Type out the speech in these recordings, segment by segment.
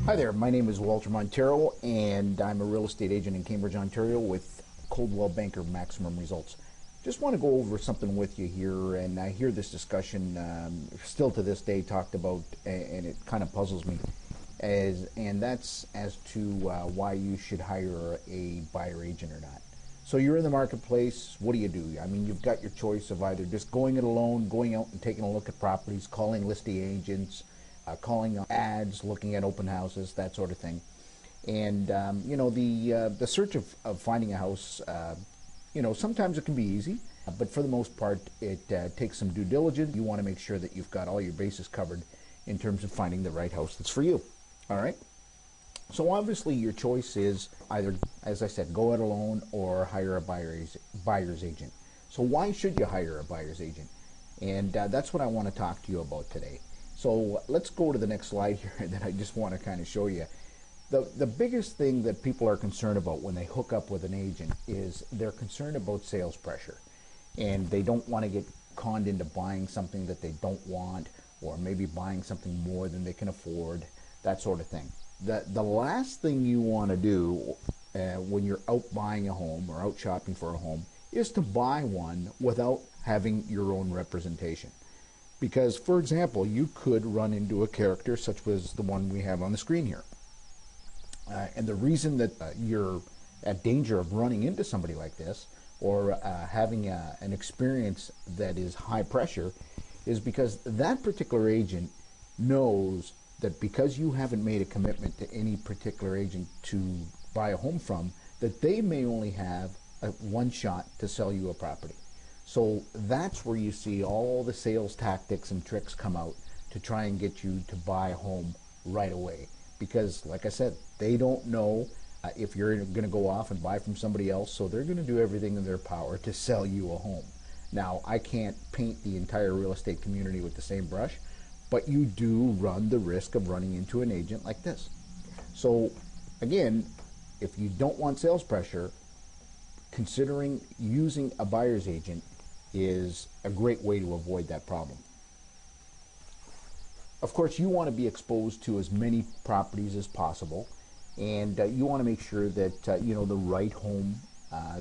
Hi there, my name is Walter Montero, and I'm a real estate agent in Cambridge, Ontario with Coldwell Banker Maximum Results. Just want to go over something with you here, and I hear this discussion still to this day talked about, and it kind of puzzles me, and that's as to why you should hire a buyer agent or not. So you're in the marketplace, what do you do? I mean, you've got your choice of either just going it alone, going out and taking a look at properties, calling listing agents, calling ads, looking at open houses, that sort of thing. And the search of finding a house, sometimes it can be easy, but for the most part, it takes some due diligence. You want to make sure that you've got all your bases covered in terms of finding the right house that's for you. All right. So obviously, your choice is either, as I said, go it alone or hire a buyer's agent. So why should you hire a buyer's agent? And that's what I want to talk to you about today. So let's go to the next slide here that I just want to kind of show you. The biggest thing that people are concerned about when they hook up with an agent is they're concerned about sales pressure. And they don't want to get conned into buying something that they don't want, or maybe buying something more than they can afford, that sort of thing. The last thing you want to do when you're out buying a home or out shopping for a home is to buy one without having your own representation. Because, for example, you could run into a character such as the one we have on the screen here. And the reason that you're at danger of running into somebody like this or having an experience that is high pressure is because that particular agent knows that because you haven't made a commitment to any particular agent to buy a home from, that they may only have one shot to sell you a property. So that's where you see all the sales tactics and tricks come out to try and get you to buy a home right away. Because, like I said, they don't know if you're going to go off and buy from somebody else, so they're going to do everything in their power to sell you a home. Now, I can't paint the entire real estate community with the same brush, but you do run the risk of running into an agent like this. So, again, if you don't want sales pressure, considering using a buyer's agent is a great way to avoid that problem. Of course, you want to be exposed to as many properties as possible, and you want to make sure that the right home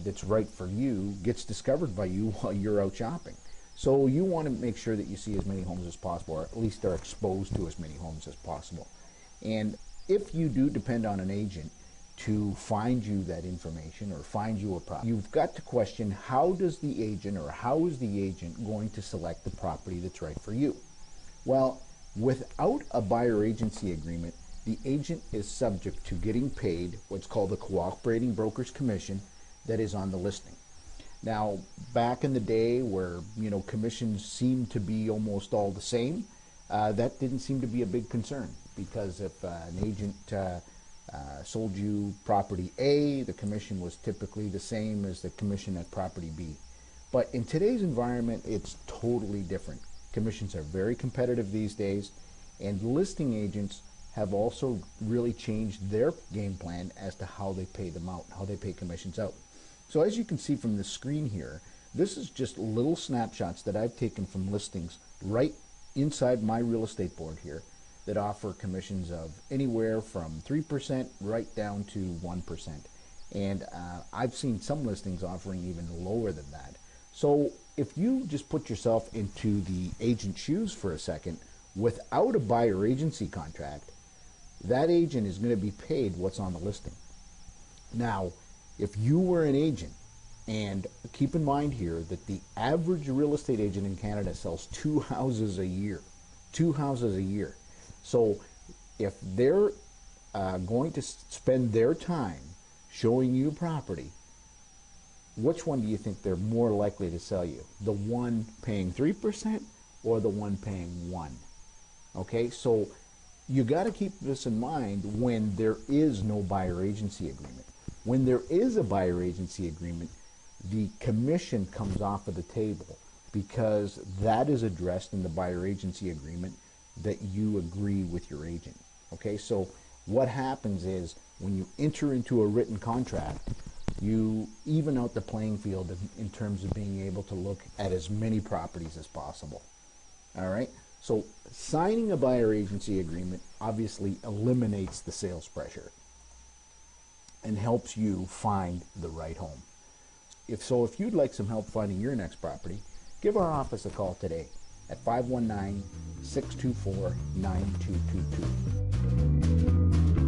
that's right for you gets discovered by you while you're out shopping. So you want to make sure that you see as many homes as possible, or at least are exposed to as many homes as possible. And if you do depend on an agent to find you that information or find you a property, you've got to question, how does the agent, or how is the agent going to select the property that's right for you? Well, without a buyer agency agreement, the agent is subject to getting paid what's called the cooperating broker's commission that is on the listing. Now, back in the day where commissions seemed to be almost all the same, that didn't seem to be a big concern, because if an agent sold you property A, the commission was typically the same as the commission at property B. But in today's environment, it's totally different. Commissions are very competitive these days, and listing agents have also really changed their game plan as to how they pay them out, how they pay commissions out. So as you can see from the screen here, this is just little snapshots that I've taken from listings right inside my real estate board here that offer commissions of anywhere from 3% right down to 1%. And I've seen some listings offering even lower than that. So if you just put yourself into the agent's shoes for a second, without a buyer agency contract, that agent is going to be paid what's on the listing. Now, if you were an agent, and keep in mind here that the average real estate agent in Canada sells 2 houses a year. 2 houses a year. So if they're going to spend their time showing you property, which one do you think they're more likely to sell you? The one paying 3% or the one paying 1%? Okay, so you got to keep this in mind when there is no buyer agency agreement. When there is a buyer agency agreement, the commission comes off of the table, because that is addressed in the buyer agency agreement that you agree with your agent. Okay, so what happens is when you enter into a written contract, you even out the playing field in terms of being able to look at as many properties as possible. All right, So signing a buyer agency agreement obviously eliminates the sales pressure and helps you find the right home. If you'd like some help finding your next property, give our office a call today at 519-624-9222.